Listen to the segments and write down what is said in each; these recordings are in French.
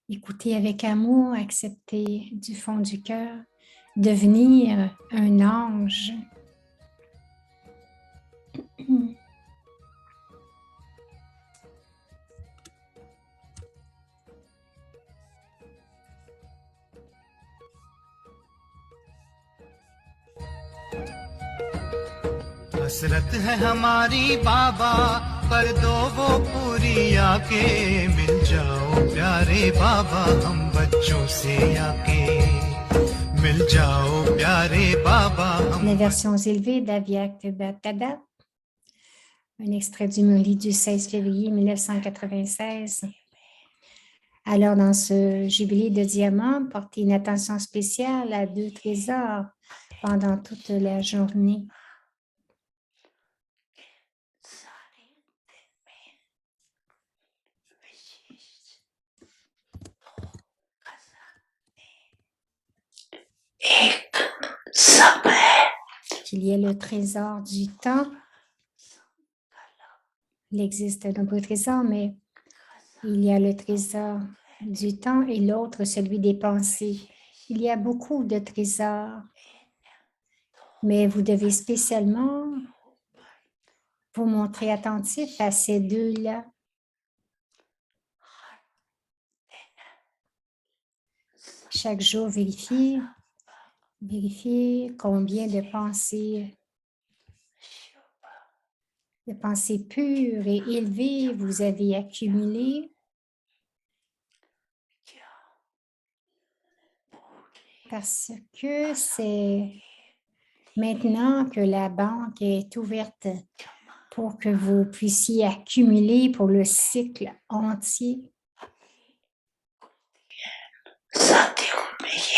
Écoutez avec amour, acceptez du fond du cœur, devenir un ange. हसरत है हमारी बाबा कर दो वो पूरी आके मिल जाओ प्यारे बाबा हम बच्चों से आके मिल जाओ प्यारे बाबा हम Les versions élevées d'Avyakt Bhattacharya, un extrait du Moli du 16 février 1996. Alors, dans ce jubilé de diamant, portez une attention spéciale à deux trésors pendant toute la journée. Il y a le trésor du temps. Il existe de nombreux trésors, mais il y a le trésor du temps et l'autre, celui des pensées. Il y a beaucoup de trésors, mais vous devez spécialement vous montrer attentif à ces deux-là. Chaque jour, vérifiez combien de pensées pures et élevées vous avez accumulées. Parce que c'est maintenant que la banque est ouverte pour que vous puissiez accumuler pour le cycle entier.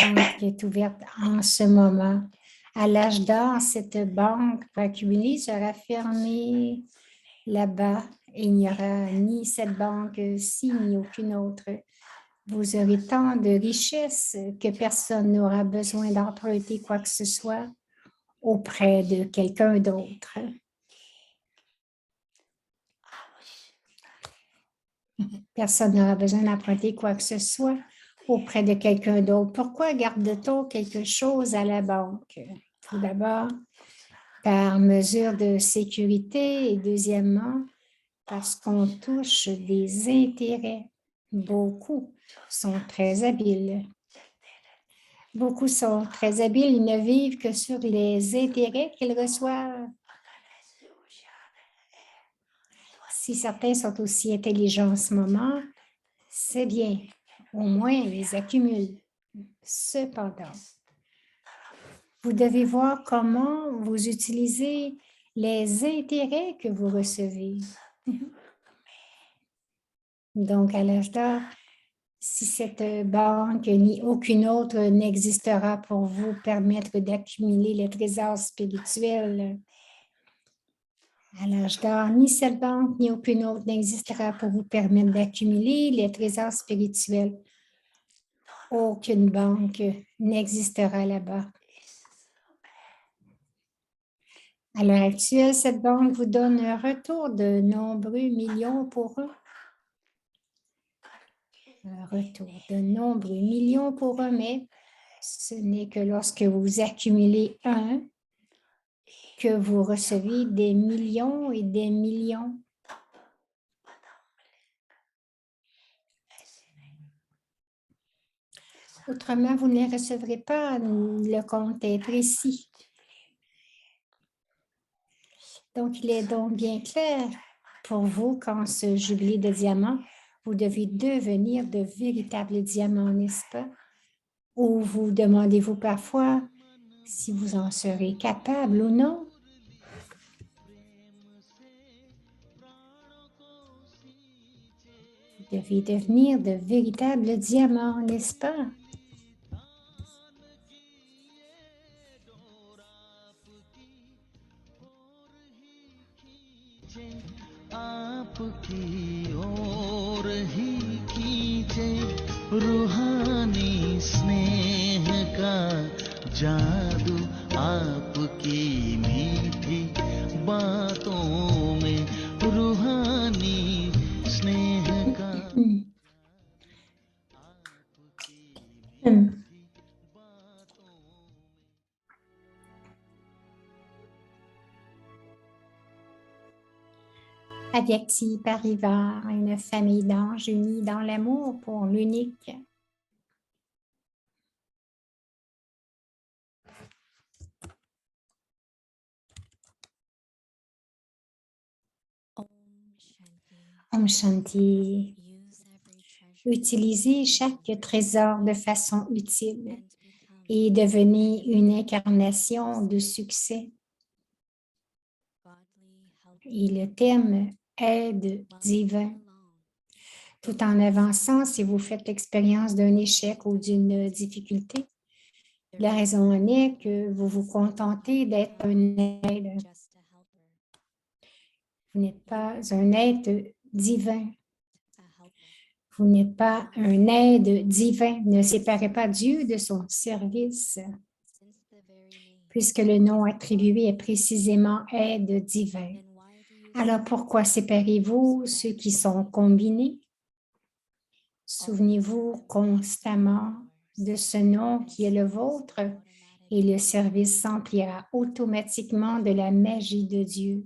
La banque est ouverte en ce moment. À l'âge d'or, cette banque pour accumuler sera fermée là-bas. Il n'y aura ni cette banque-ci, ni aucune autre. Vous aurez tant de richesses que personne n'aura besoin d'emprunter quoi que ce soit auprès de quelqu'un d'autre. Personne n'aura besoin d'emprunter quoi que ce soit auprès de quelqu'un d'autre. Pourquoi garde-t-on quelque chose à la banque? Tout d'abord, par mesure de sécurité et deuxièmement, parce qu'on touche des intérêts. Beaucoup sont très habiles. Beaucoup sont très habiles, ils ne vivent que sur les intérêts qu'ils reçoivent. Si certains sont aussi intelligents en ce moment, c'est bien. Au moins, ils accumulent. Cependant, vous devez voir comment vous utilisez les intérêts que vous recevez. Donc, à l'âge d'or, si cette banque ni aucune autre n'existera pour vous permettre d'accumuler les trésors spirituels, à l'âge d'or, ni cette banque ni aucune autre n'existera pour vous permettre d'accumuler les trésors spirituels. Aucune banque n'existera là-bas. À l'heure actuelle, cette banque vous donne un retour de nombreux millions pour eux. Un retour de nombreux millions pour eux, mais ce n'est que lorsque vous accumulez un que vous recevez des millions et des millions. Autrement, vous ne les recevrez pas. Le compte est précis. Donc, il est donc bien clair pour vous qu'en ce jubilé de diamants, vous devez devenir de véritables diamants, n'est-ce pas? Ou vous demandez-vous parfois si vous en serez capable ou non? Vous devez devenir de véritables diamants, n'est-ce pas? आपकी ओर ही कीजे रूहानी स्नेह का जादू आपकी मीठी बातों में रूहानी स्नेह का Avyakti Parivar, une famille d'anges unis dans l'amour pour l'unique. Om Shanti. Utilisez chaque trésor de façon utile et devenez une incarnation de succès. Et le thème aide divin. Tout en avançant, si vous faites l'expérience d'un échec ou d'une difficulté, la raison en est que vous vous contentez d'être un aide. Vous n'êtes pas un être divin. Vous n'êtes pas un aide divin. Ne séparez pas Dieu de son service, puisque le nom attribué est précisément aide divin. Alors pourquoi séparez-vous ceux qui sont combinés? Souvenez-vous constamment de ce nom qui est le vôtre et le service s'emplira automatiquement de la magie de Dieu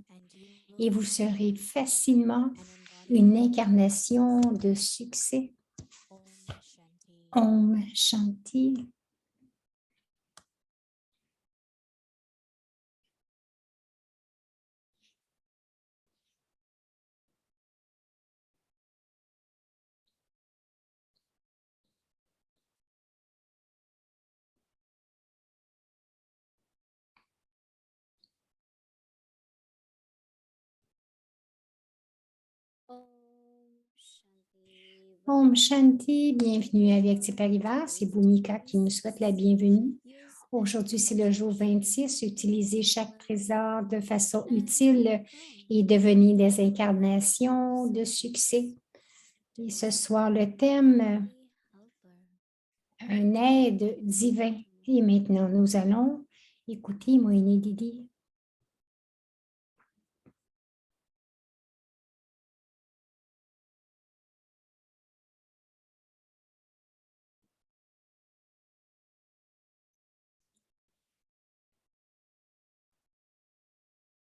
et vous serez facilement une incarnation de succès. Om Shanti. Om Shanti, bienvenue à Vyakti Parivar, c'est Bhumika qui nous souhaite la bienvenue. Aujourd'hui, c'est le jour 26. Utilisez chaque trésor de façon utile et devenez des incarnations de succès. Et ce soir, le thème, un aide divin. Et maintenant, nous allons écouter Moïni Didi.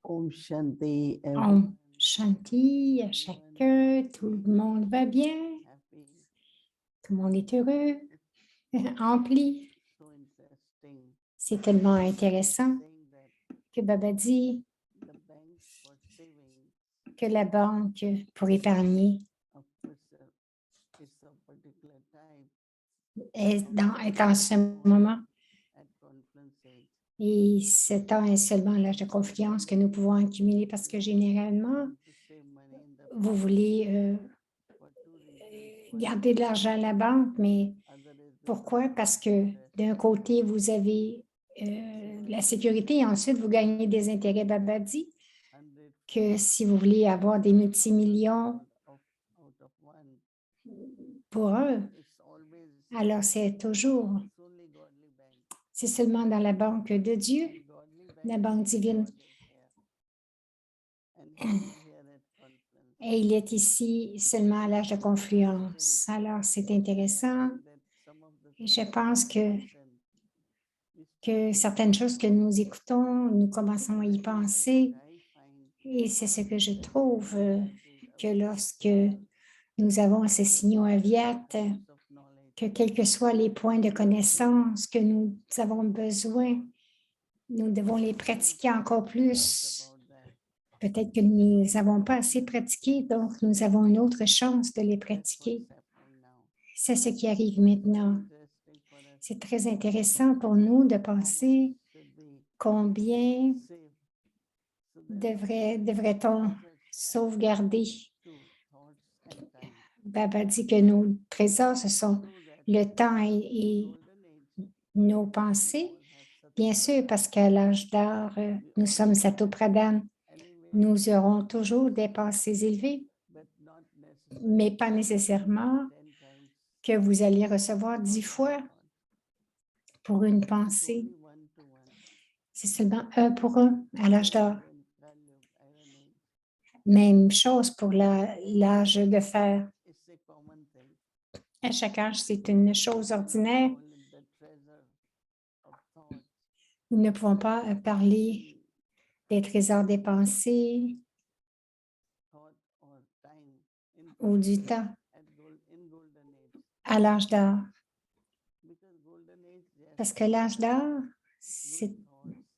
Om Shanti. Om Shanti à chacun, tout le monde va bien, tout le monde est heureux, ampli. C'est tellement intéressant que Baba dit que la banque pour épargner est en ce moment. Et ce temps est seulement l'âge de confiance que nous pouvons accumuler parce que généralement, vous voulez garder de l'argent à la banque, mais pourquoi? Parce que d'un côté, vous avez la sécurité et ensuite, vous gagnez des intérêts. Baba dit que si vous voulez avoir des multimillions pour eux, alors c'est seulement dans la banque de Dieu, la banque divine. Et il est ici seulement à l'âge de confluence. Alors, c'est intéressant. Et je pense que certaines choses que nous écoutons, nous commençons à y penser. Et c'est ce que je trouve que lorsque nous avons ces signaux aviat, que quels que soient les points de connaissance que nous avons besoin, nous devons les pratiquer encore plus. Peut-être que nous ne les avons pas assez pratiqués, donc nous avons une autre chance de les pratiquer. C'est ce qui arrive maintenant. C'est très intéressant pour nous de penser combien devrait-on sauvegarder. Baba dit que nos trésors, ce sont le temps et nos pensées. Bien sûr, parce qu'à l'âge d'or, nous sommes Sato Pradhan. Nous aurons toujours des pensées élevées, mais pas nécessairement que vous allez recevoir 10 fois pour une pensée. C'est seulement 1 pour 1 à l'âge d'or. Même chose pour l'âge de fer. À chaque âge, c'est une chose ordinaire. Nous ne pouvons pas parler des trésors des pensées ou du temps in golden age. à l'âge d'or. Because golden age, yes, Parce que l'âge d'or, good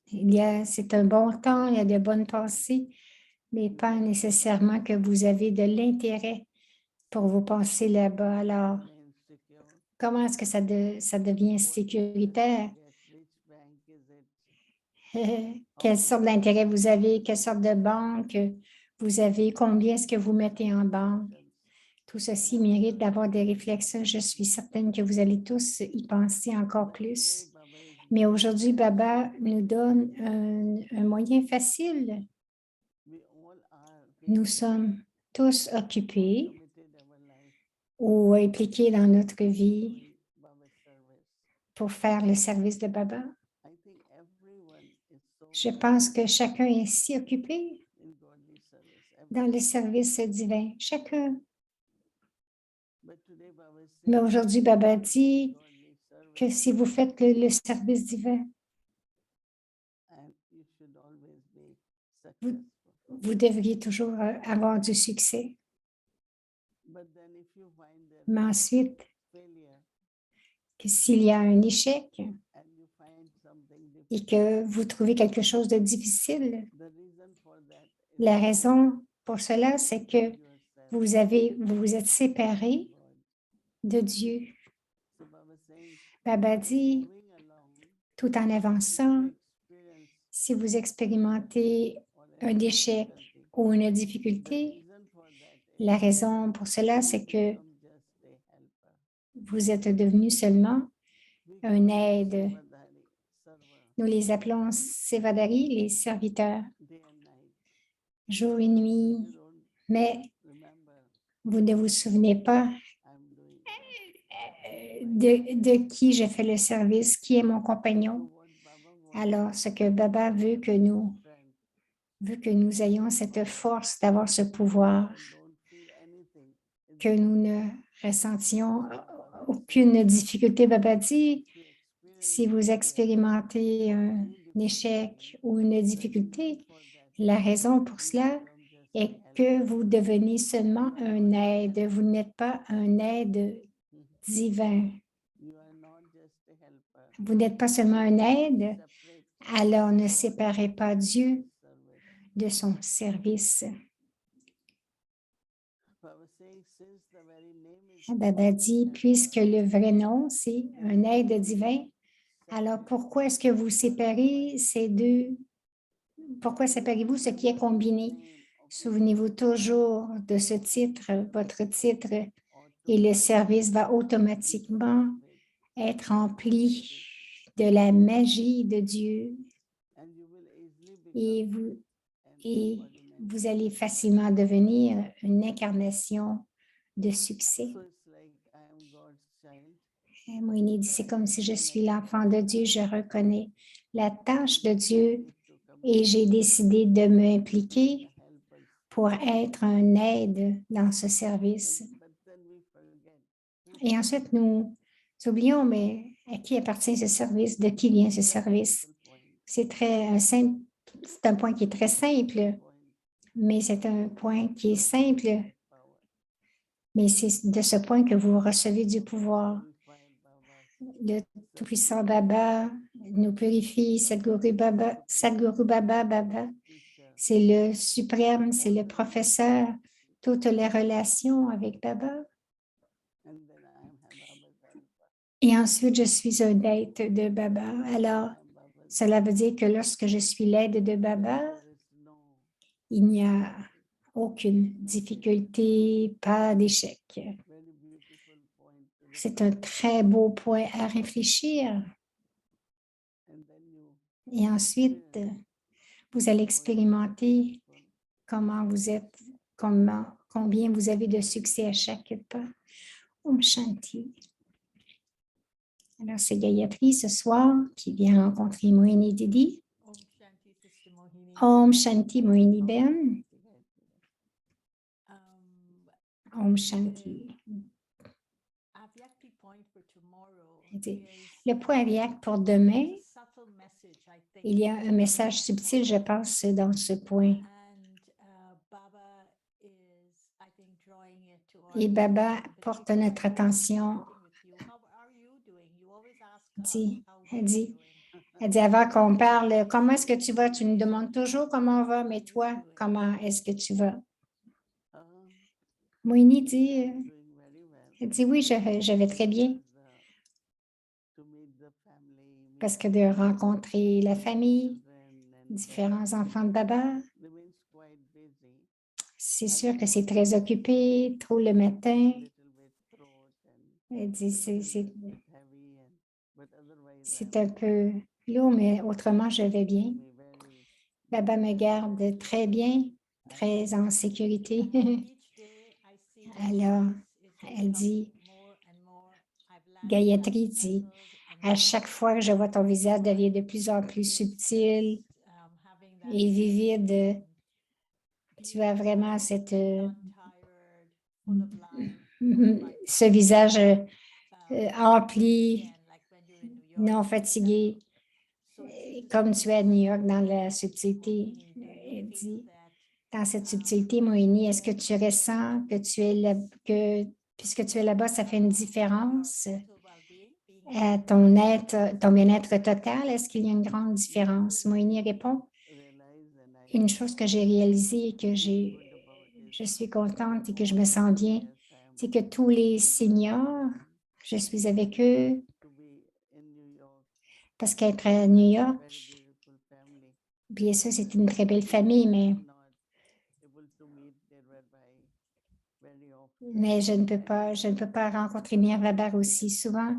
thoughts. c'est un bon temps, il y a de bonnes pensées, mais pas nécessairement que vous avez de l'intérêt pour vos pensées là-bas. Alors, Remain secure. comment est-ce que ça devient sécuritaire? Yes, which bank is it? Quelle sorte d'intérêt vous avez? Quelle sorte de banque vous avez? Combien est-ce que vous mettez en banque? Tout ceci mérite d'avoir des réflexions. Je suis certaine que vous allez tous y penser encore plus. Mais aujourd'hui, Baba nous donne un moyen facile. We all are Nous sommes tous occupés committed our life ou impliqués dans notre vie Baba's service. pour faire le service de Baba. I think everyone is so Je pense que chacun est si occupé in godly service. dans le service divin. Chacun. But today Baba is Mais saying aujourd'hui, Baba dit godly service que si vous faites le service divin, and you should always be vous, successful. vous devriez toujours avoir du succès. But then if you find that Mais ensuite, failure que s'il y a un échec and you find something et difficult, que vous trouvez quelque chose de difficile, the reason for that is la raison pour cela, c'est que yourself vous vous êtes séparés God. de Dieu. So Baba is saying Baba dit, moving along, tout en if avançant, you experience si vous expérimentez or un any échec difficulty, ou une the difficulté, reason for that is la raison pour cela, c'est que become just a helper. vous êtes devenu seulement We un call them aide. Sevadhari, server, Nous les appelons Sevadari, les serviteurs, day and night. jour et nuit. You don't Mais remember vous ne vous souvenez pas I'm doing that. de qui je fais le service, qui est mon So compagnon. what Baba wants Alors, ce que Baba veut que nous ayons cette force d'avoir ce pouvoir, don't feel anything. It's que nous ne ressentions aucune difficulté. Baba dit, if you experience si vous expérimentez un échec ou une difficulté, la raison pour cela est que vous devenez seulement un aide. Vous n'êtes pas un aide divin. you are not just a helper. Vous n'êtes pas seulement un aide, Separate alors ne séparez pas Dieu service. de son service. Baba saying since the very name is Baba dit, puisque le vrai nom, c'est un aide divin, alors pourquoi est-ce que vous séparez ces deux? Pourquoi séparez-vous ce qui est combiné? Souvenez-vous toujours de ce titre, votre titre, et le service va automatiquement être rempli de la magie de Dieu and you will easily et become vous allez facilement devenir une incarnation de succès. so it's like I am God's child. Et Moïni dit, c'est comme si je suis l'enfant de Dieu, je reconnais la tâche de Dieu et j'ai décidé de m'impliquer pour être un aide dans ce service. But then we forget Et ensuite, nous oublions, mais à qui appartient ce service? De qui vient ce service? C'est un point qui est très simple, mais c'est un point qui est simple, mais c'est de ce point que vous recevez du pouvoir. Le Tout-Puissant Baba nous purifie, Sadhguru Baba, Baba, c'est le suprême, c'est le professeur, toutes les relations avec Baba. Et ensuite, je suis un aide de Baba. Alors, cela veut dire que lorsque je suis l'aide de Baba, il n'y a aucune difficulté, pas d'échec. C'est un très beau point à réfléchir. Et ensuite, vous allez expérimenter combien vous avez de succès à chaque pas. Om Shanti. Alors, c'est Gayatri ce soir qui vient rencontrer Mohini Didi. Om Shanti Mohini Ben. Om Shanti. Le point aviac pour demain, il y a un message subtil, je pense, dans ce point. Et Baba porte notre attention. Elle dit, avant qu'on parle, comment est-ce que tu vas? Tu nous demandes toujours comment on va, mais toi, comment est-ce que tu vas? Uh, Moini dit, doing very well. elle dit oui, je vais très bien. To meet the family, meet Parce que de rencontrer la famille, children, and différents enfants de Baba, remains quite busy. c'est sûr que c'est très occupé, trop le matin. Little bit throat and Elle dit, heavy, but otherwise c'est un peu lourd, mais autrement, je vais bien. me very Baba me garde très bien, très en sécurité. Alors, elle dit, Gayatri dit, à chaque fois que je vois ton visage devient de plus en plus subtil et vivide, tu as vraiment ce visage empli, non fatigué, comme tu es à New York dans la subtilité. Elle dit, dans cette subtilité, Moïni, est-ce que tu ressens que tu es là, que puisque tu es là-bas, ça fait une différence à ton bien-être total? Est-ce qu'il y a une grande différence? Moïni répond, realize and une chose que j'ai réalisée et que je suis contente et que je me sens bien, c'est que tous les seniors, je suis avec eux to be in New York, parce qu'être à New York, very beautiful family. bien sûr, c'est une très belle famille, mais Not able to meet their rabbi very often. Mais je ne peux pas rencontrer Mia Weber aussi souvent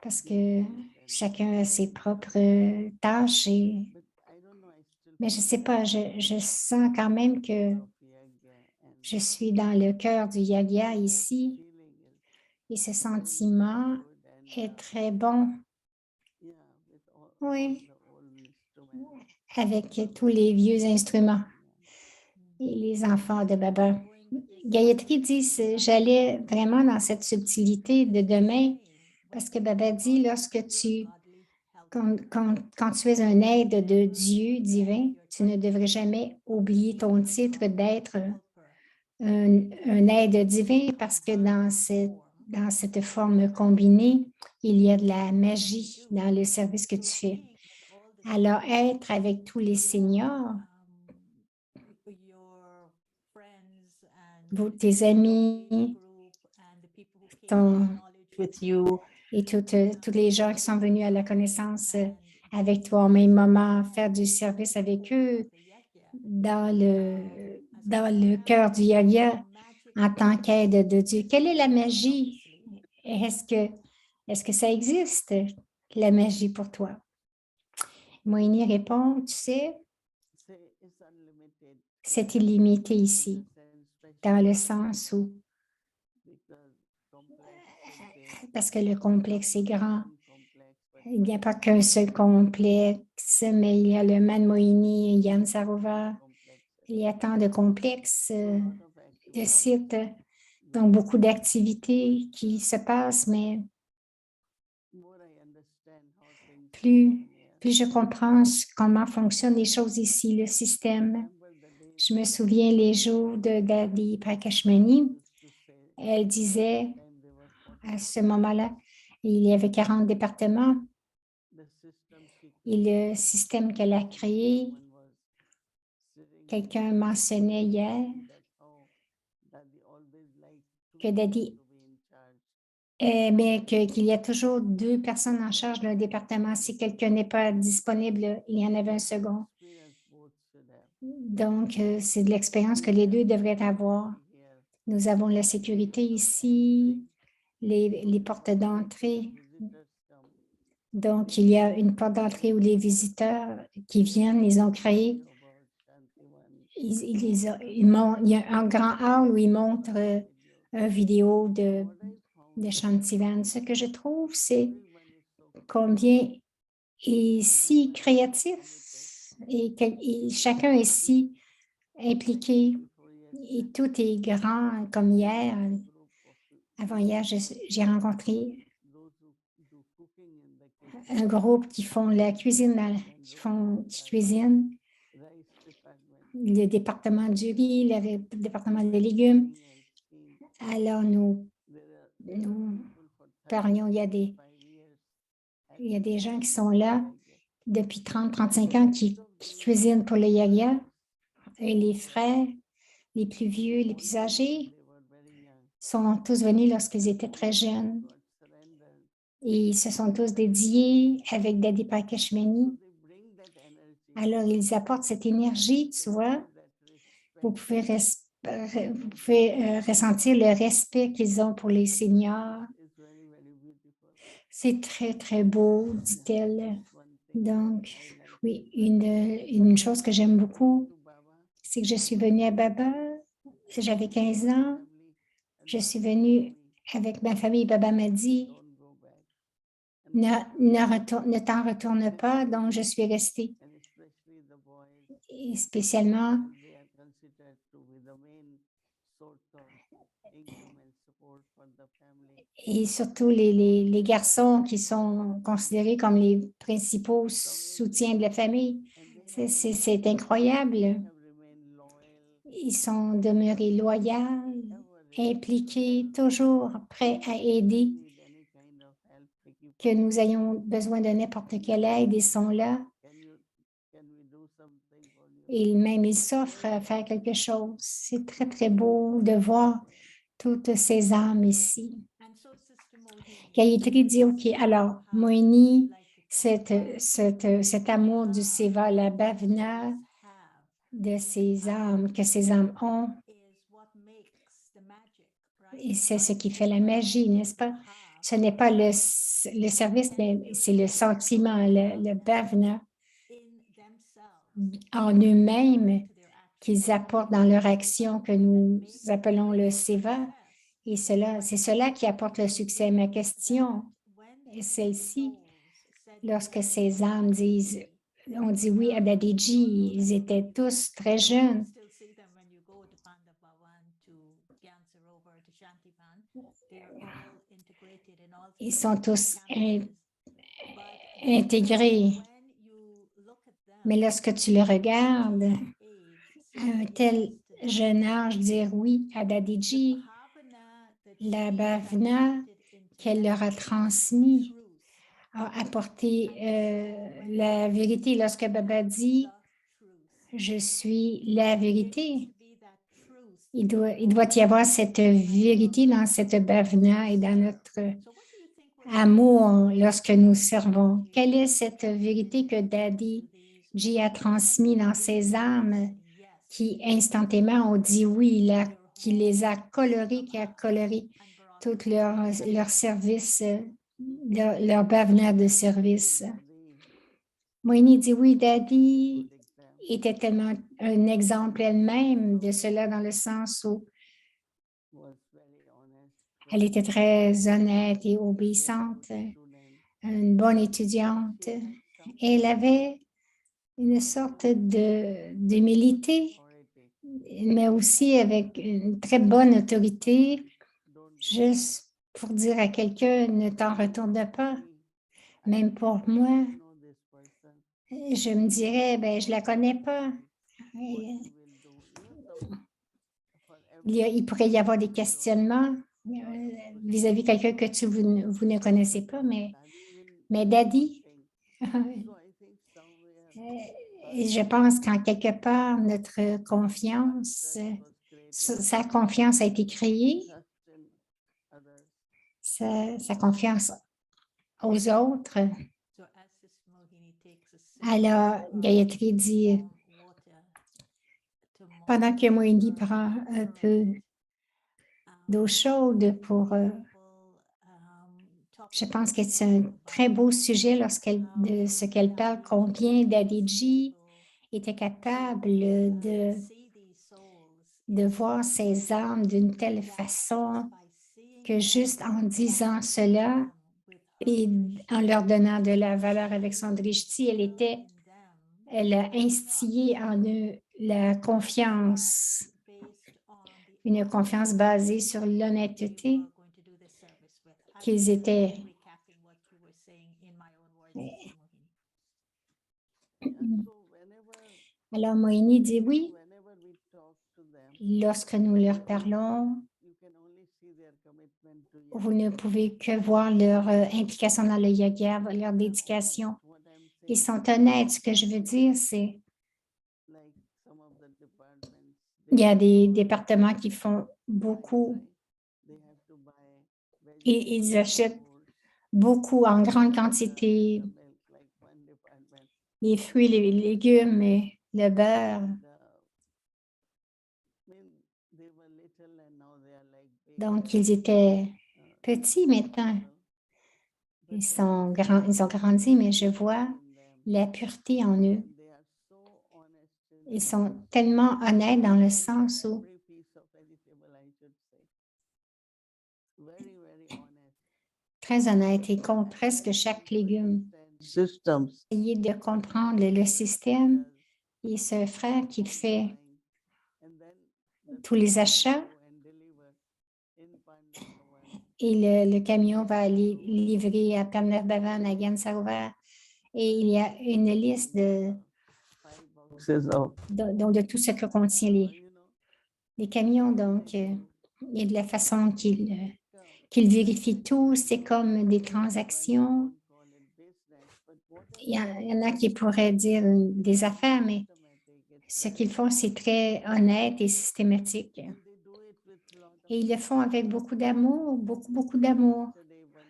parce que chacun a ses propres tâches. But I don't know, I still Mais je ne sais pas, je sens quand même que of Yagya and je suis dans le cœur du Yagya ici feeling is et ce sentiment good and est très bon. yeah, with all Oui, the old instruments. avec tous les vieux instruments et les enfants de Baba. Gayatri dit, j'allais vraiment dans cette subtilité de demain parce que Baba dit, quand tu es un aide de Dieu divin, tu ne devrais jamais oublier ton titre d'être un aide divin parce que dans cette forme combinée, il y a de la magie dans le service que tu fais. Alors, être avec tous les seniors, tes amis, et tous les gens qui sont venus à la connaissance avec toi au même moment, faire du service avec eux dans le cœur du yoga en tant qu'aide de Dieu. Quelle est la magie? Est-ce que ça existe, la magie pour toi? Moïni répond, tu sais, It's unlimited c'est illimité in ici, the sense, dans le especially sens où, because complex is there, parce que le complexe est grand, one complex, but il n'y a pas qu'un seul complexe, mais il y a le Man Moïni, Yann Sarova, complex. il y a tant de complexes, A lot of de activities. sites, donc beaucoup d'activités qui se passent, mais More I understand how things plus, function here. plus je comprends comment fonctionnent les choses ici, le système. Remember the days Je me souviens les jours de Dadi Prakashmani. used to say, Elle disait and there were 40, à ce moment-là, il y avait 40 départements the system she et le système qu'elle a créé, someone was sitting quelqu'un mentionnait hier that, oh, Daddy always liked que two Dadi, to be in charge. mais qu'il y a toujours deux personnes en charge d'un département. Si quelqu'un n'est pas disponible, il y en avait un second. Experience both should have. Donc, c'est de l'expérience que les deux devraient avoir. Here, Nous avons la sécurité ici, les portes d'entrée. visitors come, Donc, il y a une porte d'entrée où les visiteurs qui viennent, ils ont créé, about Shantivan, il y a un grand hall où ils montrent une vidéo de what I found, Shantivan. Ce que je trouve, c'est everyone is so combien est si créatif et chacun est si impliqué before years, et tout est grand comme hier. group of Avant hier, j'ai rencontré those who do cooking in the kitchen, un groupe qui font la cuisine, qui cuisinent, rice department, le département du riz, le département des légumes, Alors, nous parlions, il y a des gens qui sont là depuis 30-35 ans qui cuisinent pour le Yaya, et les frères, les plus vieux, les plus âgés, sont tous venus lorsqu'ils étaient très jeunes. Et ils se sont tous dédiés avec Daddy Prakashmani. Alors, ils apportent cette énergie, tu vois. Vous pouvez, ressentir le respect qu'ils ont pour les seniors. C'est très, très beau, dit-elle. Donc, oui, une chose que j'aime beaucoup, c'est que je suis venue à Baba, j'avais 15 ans. Je suis venue avec ma famille. Baba m'a dit, ne t'en retourne pas, donc je suis restée. Et spécialement, et surtout les garçons qui sont considérés comme les principaux soutiens de la famille. C'est incroyable. Ils sont demeurés loyaux, impliqués, toujours prêts à aider. Que nous ayons besoin de n'importe quelle aide, ils sont là. Et même, ils s'offrent à faire quelque chose. C'est très, très beau de voir toutes ces âmes ici. Gayatri dit, OK, alors, Moini, cet amour du Seva, la bhavana de ces âmes, que ces âmes ont, et c'est ce qui fait la magie, n'est-ce pas? Ce n'est pas le service, mais c'est le sentiment, le bhavana en eux-mêmes qu'ils apportent dans leur action que nous appelons le Seva. Et c'est cela qui apporte le succès. Ma question est celle-ci. Lorsque ces âmes disent, on dit oui à Dadiji, ils étaient tous très jeunes. Ils sont tous intégrés. Mais lorsque tu le regardes, à un tel jeune âge, dire oui à Dadiji, la bhavana qu'elle leur a transmise a apporté la vérité. Lorsque Baba dit « Je suis la vérité », il doit y avoir cette vérité dans cette bhavana et dans notre amour lorsque nous servons. Quelle est cette vérité que Daddy Ji a transmise dans ses âmes qui instantanément ont dit oui, qui les a colorés, qui a coloré tout leur service, leur bhavana de service. Moini dit oui, Daddy était tellement un exemple elle-même de cela dans le sens où elle était très honnête et obéissante, une bonne étudiante. Et elle avait une sorte d'humilité, mais aussi avec une très bonne autorité, juste pour dire à quelqu'un, ne t'en retourne pas. Même pour moi, je me dirais, ben, je ne la connais pas. Il pourrait y avoir des questionnements vis-à-vis de quelqu'un que vous ne connaissez pas, mais Daddy, je pense qu'en quelque part, notre confiance, sa confiance a été créée, sa confiance aux autres. Alors, Gayatri dit, pendant que Moini prend un peu d'eau chaude pour... je pense que c'est un très beau sujet de ce qu'elle parle, combien Dadiji était capable de voir ces âmes d'une telle façon que juste en disant cela et en leur donnant de la valeur avec son drishti, elle a instillé en eux la confiance, une confiance basée sur l'honnêteté qu'ils étaient. Alors Moini dit oui, lorsque nous leur parlons, commitment to vous ne yoga. pouvez que voir leur implication dans le yoga, leur dédication. What I'm Ils saying sont honnêtes. Ce que je veux dire, c'est like some of the departments, il y a they des all départements qui font beaucoup, they have to buy et ils vegetables, achètent fruits, beaucoup en grande and quantité the milk, like one department. les fruits, les légumes et le beurre. And mean, they were little and now they are like big. Donc, ils étaient petits maintenant. People. But Ils ont grandi, mais je vois in them, la pureté en eux. and they are so honest in Ils sont tellement honnêtes dans le sens où, every piece of vegetable, I should say. Very, very honest. très honnêtes, ils comptent presque chaque légume. Systems. Essayer de comprendre le système et ce frère qui fait And then tous les achats and deliver in Pandavavan. et le camion va aller livrer à Pandavan, à Gansarovar. Et il y a une liste de, 5 boxes of donc de tout ce que contient les camions. Donc, et de la façon qu'ils vérifient tout, c'est comme des transactions. Il y en a qui pourraient dire des affaires, mais ce qu'ils font, c'est très honnête et systématique. Et ils le font avec beaucoup d'amour, beaucoup, beaucoup d'amour.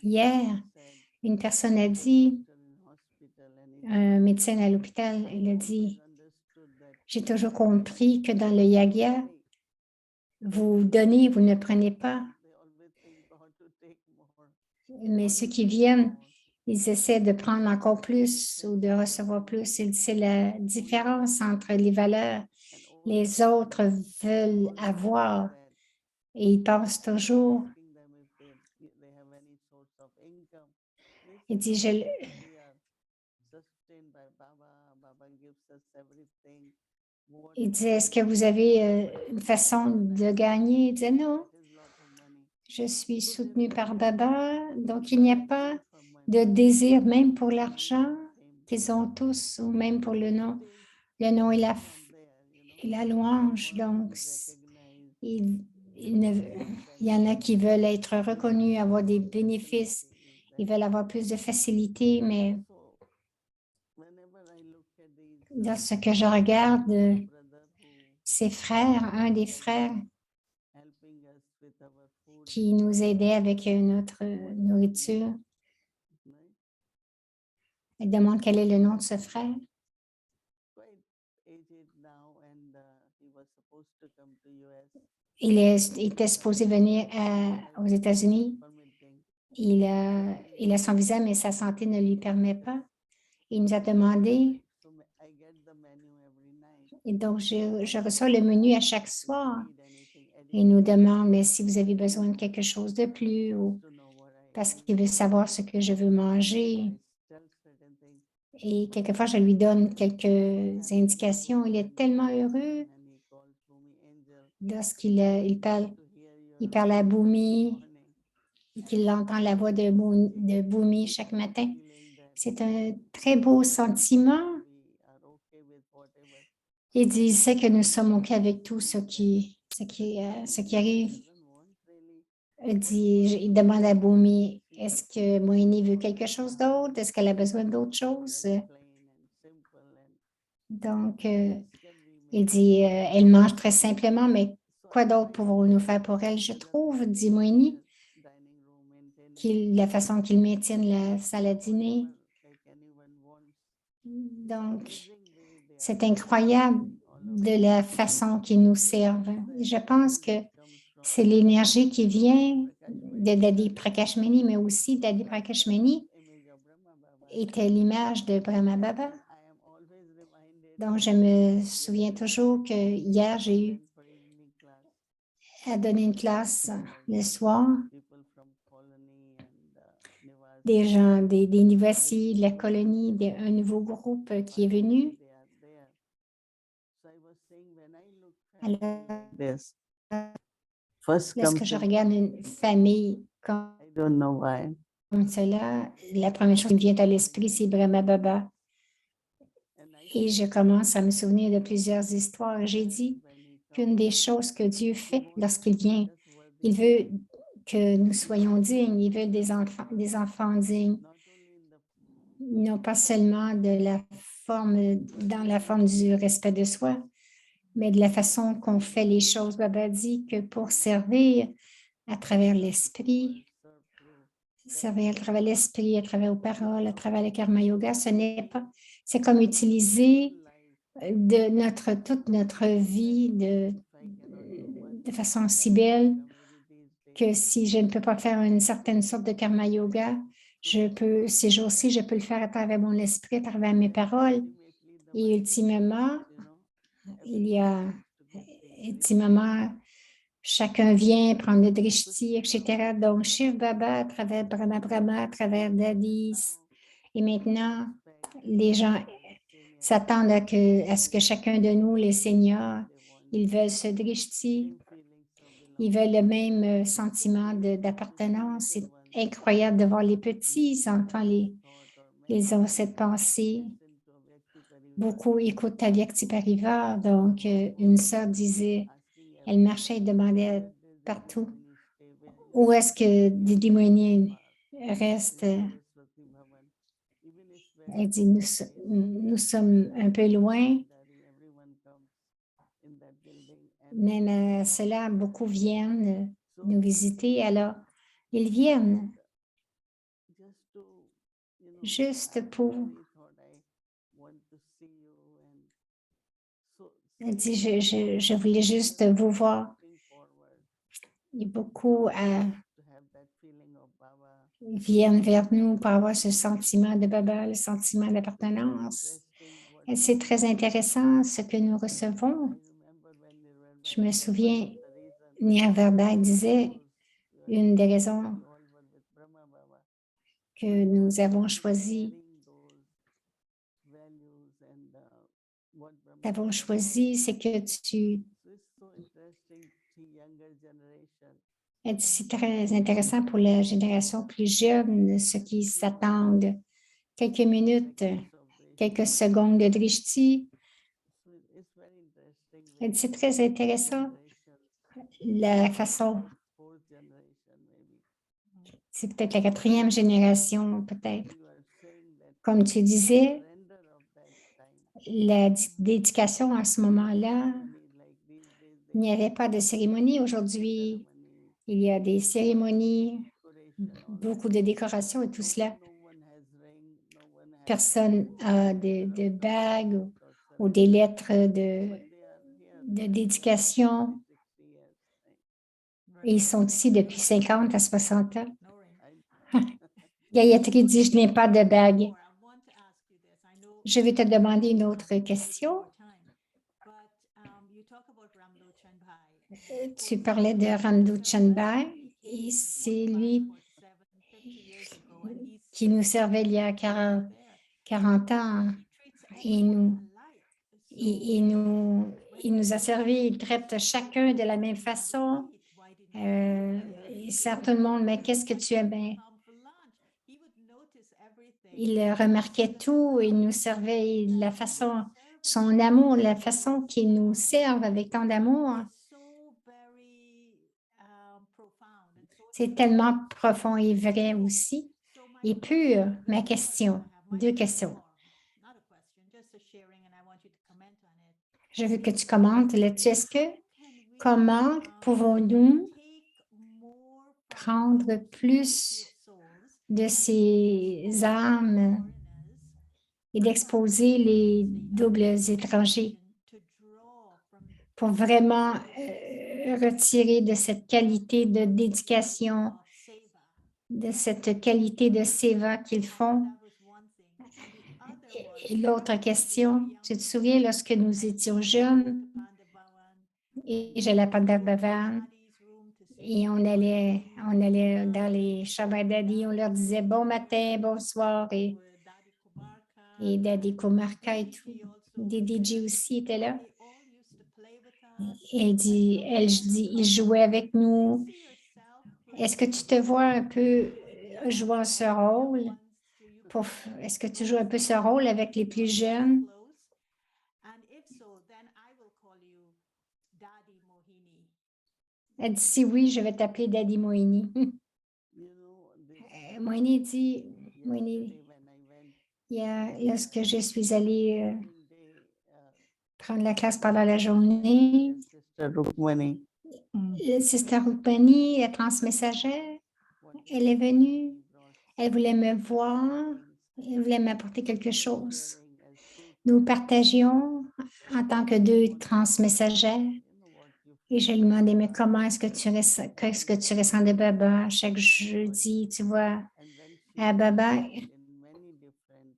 Hier, une personne a dit, un médecin à l'hôpital, il a dit, j'ai toujours compris que dans le yoga, vous donnez, vous ne prenez pas. Mais ceux qui viennent, ils essaient de prendre encore plus ou de recevoir plus. C'est la différence entre les valeurs. Les autres veulent avoir et ils pensent toujours. Il dit, il dit, est-ce que vous avez une façon de gagner? Il dit, non, je suis soutenue par Baba, donc il n'y a pas de désir même pour l'argent qu'ils ont tous, ou même pour le nom et la louange. Donc, il y en a qui veulent être reconnus, avoir des bénéfices, ils veulent avoir plus de facilité, mais lorsque je regarde ces frères, un des frères qui nous aidait avec notre nourriture, elle demande quel est le nom de ce frère. Il était supposé venir aux États-Unis. Il a son visa, mais sa santé ne lui permet pas. Il nous a demandé, et donc je reçois le menu à chaque soir. Il nous demande, mais si vous avez besoin de quelque chose de plus, ou parce qu'il veut savoir ce que je veux manger. Et quelquefois, je lui donne quelques indications. Il est tellement heureux lorsqu'il parle à Bhumi et qu'il entend la voix de Bhumi chaque matin. C'est un très beau sentiment. Il dit, il sait que nous sommes OK avec tout ce qui arrive. Il demande à Bhumi, est-ce que Moini veut quelque chose d'autre? Est-ce qu'elle a besoin d'autre chose? Donc, il dit, elle mange très simplement, mais quoi d'autre pouvons-nous faire pour elle? Je trouve, dit Moini, la façon qu'il maintient la salle à dîner. Donc, c'est incroyable de la façon qu'ils nous servent. Je pense que c'est l'énergie qui vient de Dadi Prakash Mani, mais aussi Dadi Prakash Mani était l'image de Brahma Baba. Donc, je me souviens toujours que hier, j'ai eu à donner une classe le soir. Des gens, des Nivasi, de la colonie, un nouveau groupe qui est venu. Alors, lorsque je regarde une famille comme cela, la première chose qui me vient à l'esprit, c'est Brahma Baba. Et je commence à me souvenir de plusieurs histoires. J'ai dit qu'une des choses que Dieu fait lorsqu'il vient, il veut que nous soyons dignes. Ils veulent des enfants dignes, not only in the non pas seulement dans la forme du respect de soi, mais de la façon qu'on fait les choses. Baba dit que pour servir à travers l'esprit, serve through servir à travers l'esprit, à travers les paroles, à travers le karma yoga, c'est comme utiliser toute notre vie de façon si belle que si je ne peux pas faire une certaine sorte de karma yoga, ces jours-ci, je peux le faire à travers mon esprit, à travers mes paroles. Et ultimement, chacun vient prendre le drishti, etc. Donc, Shiv Baba à travers Brahma Brahma, à travers Dadis. Et maintenant, les gens s'attendent à ce que chacun de nous, les seniors, ils veulent ce drishti, ils veulent le même sentiment d'appartenance. C'est incroyable de voir les petits enfants, ils ont cette pensée. Beaucoup écoutent Avyakti Parivar. Donc, une sœur disait, elle marchait et demandait partout, où est-ce que Didi Moini reste? Elle dit, nous sommes un peu loin. Même cela, beaucoup viennent nous visiter. Alors, ils viennent juste pour... Elle dit, je voulais juste vous voir. Et beaucoup viennent vers nous pour avoir ce sentiment de Baba, le sentiment d'appartenance. Et c'est très intéressant ce que nous recevons. Je me souviens, Nirvada disait, une des raisons que nous avons choisi, c'est que c'est très intéressant pour la génération plus jeune, ceux qui s'attendent quelques minutes, quelques secondes de drishti. C'est très intéressant la façon, c'est peut-être la 4e génération, peut-être. Comme tu disais, la dédication à ce moment-là, il n'y avait pas de cérémonie. Aujourd'hui, il y a des cérémonies, beaucoup de décorations et tout cela. Personne n'a de bagues ou des lettres de dédication. Et ils sont ici depuis 50 à 60 ans. Gayatri dit, je n'ai pas de bague. Je vais te demander une autre question. Tu parlais de Ramdo Chanbai et c'est lui qui nous servait il y a 40 ans. Il nous a servi, il traite chacun de la même façon. Il sert tout le monde, mais qu'est-ce que tu aimes? Il remarquait tout, il nous servait la façon, son amour, la façon qu'il nous serve avec tant d'amour. C'est tellement profond et vrai aussi, et pur. Ma question, 2 questions. Je veux que tu commentes là-dessus. Comment pouvons-nous prendre plus de ces âmes et d'exposer les doubles étrangers pour vraiment retirer de cette qualité de dédication, de cette qualité de seva qu'ils font. Et l'autre question, tu te souviens lorsque nous étions jeunes et j'allais à Pandavavan et on allait dans les Shabadadi, on leur disait bon matin, bonsoir et Daddy Kumarka et tout. Didi aussi était là. Elle dit, il jouait avec nous. Est-ce que tu te vois un peu jouant ce rôle? Est-ce que tu joues un peu ce rôle avec les plus jeunes? Elle dit, si oui, je vais t'appeler Daddy Moini. You know, this Moini dit, Moini, yesterday when I went lorsque je suis allée whole day, prendre la classe pendant la journée, Sister Rukmani, le Sister Rukmani, la transmessagère, what elle est venue, she brought elle voulait me voir, things elle voulait m'apporter quelque chose. sharing as two Nous partagions en tant que deux transmessagères what you et je lui demandais, mais comment est-ce que qu'est-ce que tu ressens de Baba? Chaque jeudi, tu vois, and then she à Baba, in many different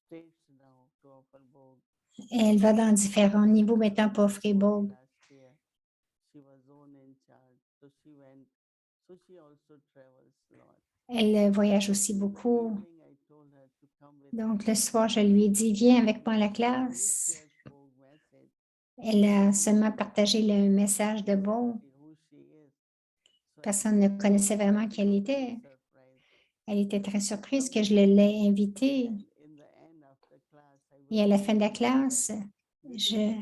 states now to offer both. elle va dans différents niveaux maintenant pour offrir Bob. Last year, she was zone in charge, so she went. So she also travels a lot. Elle voyage aussi beaucoup. Evening, I told her to come with Donc, me. le soir, je lui ai dit, viens avec moi à la She classe. shared Bob message. Elle a seulement partagé le message de Bob. Who she is. So I Personne ne connaissait vraiment qui elle était. surprised. Elle était très surprise que je l'ai invitée. And in the end of the class, I Et à la fin de la classe, je, about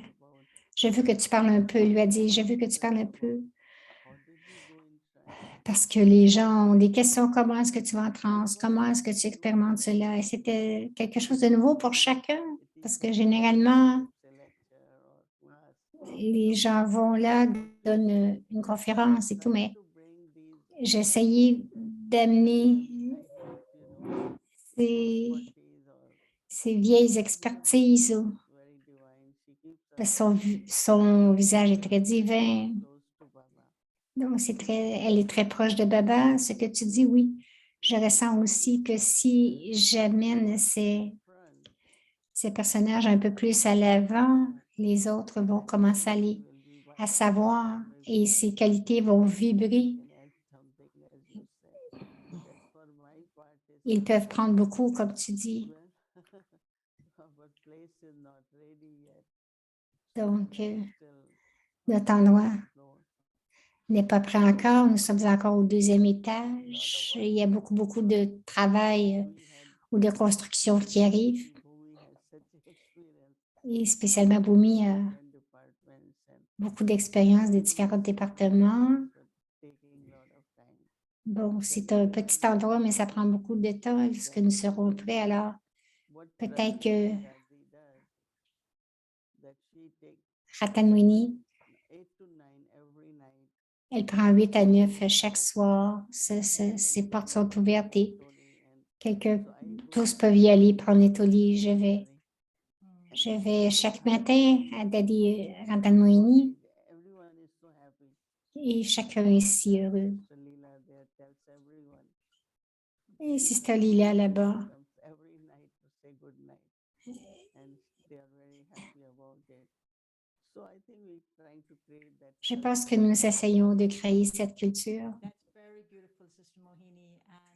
je veux que tu parles un peu. Elle lui a dit, je veux que tu parles un peu. how did you go in trance? Parce que les gens ont des questions. Comment est-ce que tu vas en transe? Comment est-ce que tu expérimentes cela? Et c'était quelque chose de nouveau pour chacun. Parce que généralement, It's a lecture or class. les gens vont là, donnent une conférence et tout, mais To bring these j'ai essayé d'amener ces, expertise or ces vieilles expertises. very divine. She keeps us Parce que son visage est très divin. close to Baba. Donc, elle est très proche de Baba. Ce que tu dis, oui. Je ressens aussi que si j'amène ces personnages un peu plus à l'avant, les autres vont commencer à savoir et ces qualités vont vibrer. Ils peuvent prendre beaucoup, comme tu dis. Donc, notre endroit n'est pas prêt encore. Nous sommes encore au deuxième étage. Il y a beaucoup, beaucoup de travail ou de construction qui arrive. Et spécialement, Bhumi a beaucoup d'expérience des différents départements. Bon, c'est un petit endroit, mais ça prend beaucoup de temps. Lorsque nous serons prêts, alors peut-être que Ratanmuni, elle prend 8 à 9 chaque soir. Ces portes sont ouvertes et tous peuvent y aller prendre Netoli. Je vais chaque matin à Daddy Ratanmuni et chacun est si heureux. Et Sister Lila là-bas. Je pense que nous essayons de créer cette culture.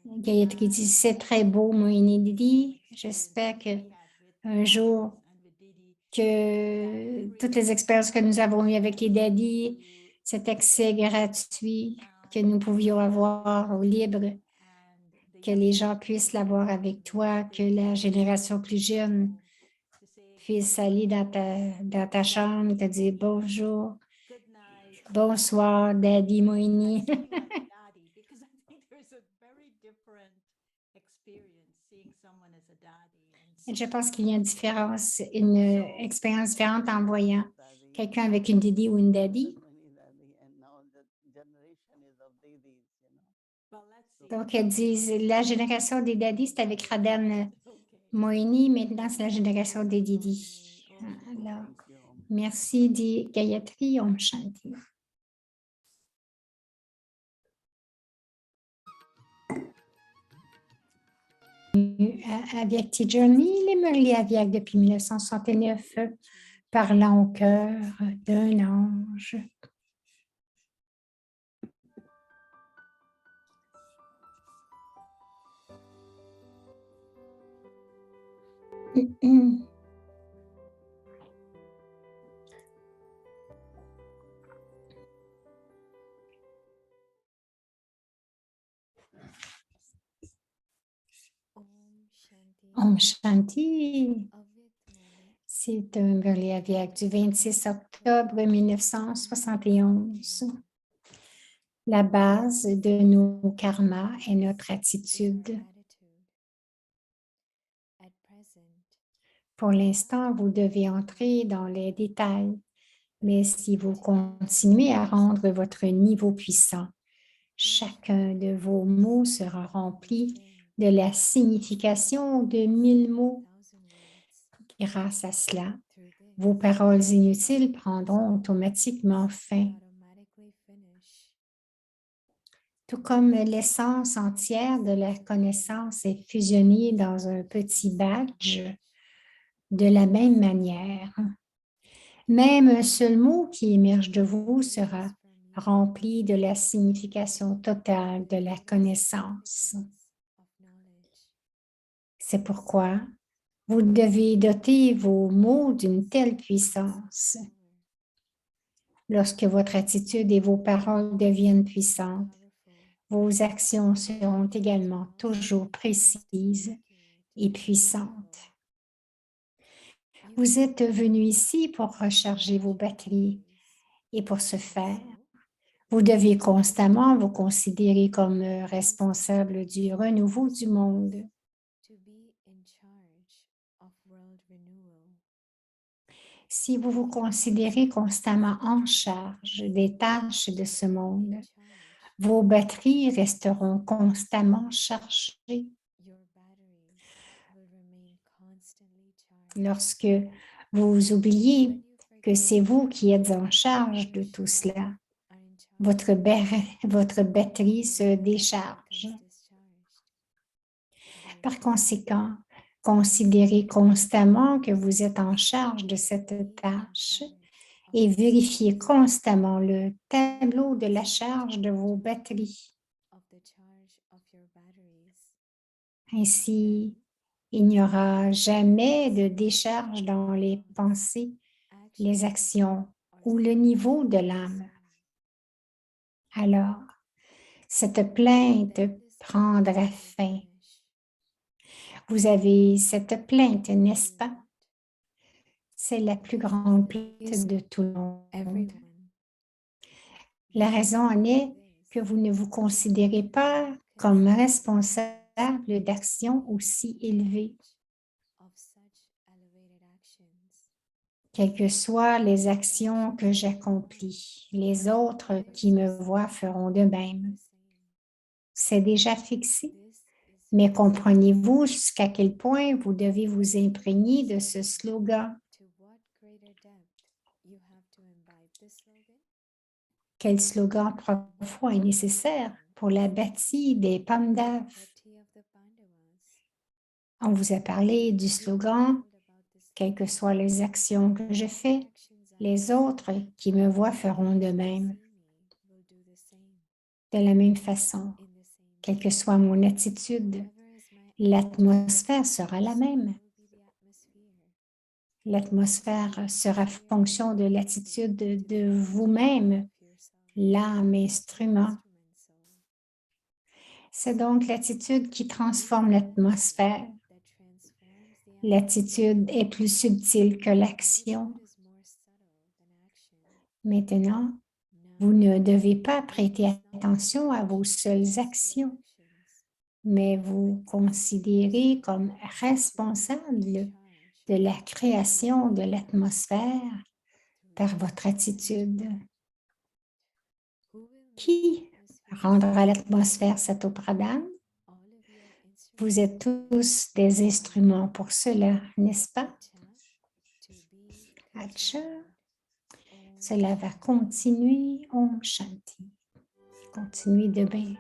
Gayatri dit, c'est très beau, Mohini Didi. J'espère qu'un jour, que toutes les expériences que nous avons eues avec les daddies, cet accès gratuit que nous pouvions avoir au libre, que les gens puissent l'avoir avec toi, que la génération plus jeune puisse aller dans ta chambre et te dire bonjour, bonsoir, Daddy Mohini. Je pense qu'il y a une expérience différente en voyant quelqu'un avec une didi ou une daddy. Donc, elles disent, la génération des daddies, c'est avec Radan Mohini, maintenant, c'est la génération des didi. Alors, merci, dit Gayatri, Om Shanti. Avyakti Journey, les Murli Avyak depuis 1969, parlant au cœur d'un ange. Om Shanti. C'est un Murli Avyak du 26 octobre 1971. La base de nos karmas est notre attitude. Pour l'instant, vous devez entrer dans les détails, mais si vous continuez à rendre votre niveau puissant, chacun de vos mots sera rempli de la signification de 1000 mots. Grâce à cela, vos paroles inutiles prendront automatiquement fin. Tout comme l'essence entière de la connaissance est fusionnée dans un petit badge, de la même manière, même un seul mot qui émerge de vous sera rempli de la signification totale de la connaissance. C'est pourquoi vous devez doter vos mots d'une telle puissance. Lorsque votre attitude et vos paroles deviennent puissantes, vos actions seront également toujours précises et puissantes. Vous êtes venu ici pour recharger vos batteries et pour ce faire, vous devez constamment vous considérer comme responsable du renouveau du monde. Si vous vous considérez constamment en charge des tâches de ce monde, vos batteries resteront constamment chargées. Lorsque vous oubliez que c'est vous qui êtes en charge de tout cela, votre batterie se décharge. Par conséquent, considérez constamment que vous êtes en charge de cette tâche et vérifiez constamment le tableau de la charge de vos batteries. Ainsi, il n'y aura jamais de décharge dans les pensées, les actions ou le niveau de l'âme. Alors, cette plainte prendra fin. Vous avez cette plainte, n'est-ce pas? C'est la plus grande plainte de tout le monde. La raison en est que vous ne vous considérez pas comme responsable d'actions aussi élevées. Quelles que soient les actions que j'accomplis, les autres qui me voient feront de même. C'est déjà fixé. Mais comprenez-vous jusqu'à quel point vous devez vous imprégner de ce slogan? Quel slogan profond est nécessaire pour la bâtie des Pandavas? On vous a parlé du slogan « Quelles que soient les actions que je fais, les autres qui me voient feront de même. » De la même façon, quelle que soit mon attitude, l'atmosphère sera la même. L'atmosphère sera fonction de l'attitude de vous-même, l'âme instrument. C'est donc l'attitude qui transforme l'atmosphère. L'attitude est plus subtile que l'action. Maintenant, vous ne devez pas prêter attention à vos seules actions, mais vous considérez comme responsable de la création de l'atmosphère par votre attitude. Qui rendra l'atmosphère Satopradhan? Vous êtes tous des instruments pour cela, n'est-ce pas? Acha. Cela va continuer. Om Shanti. Continuez de bien.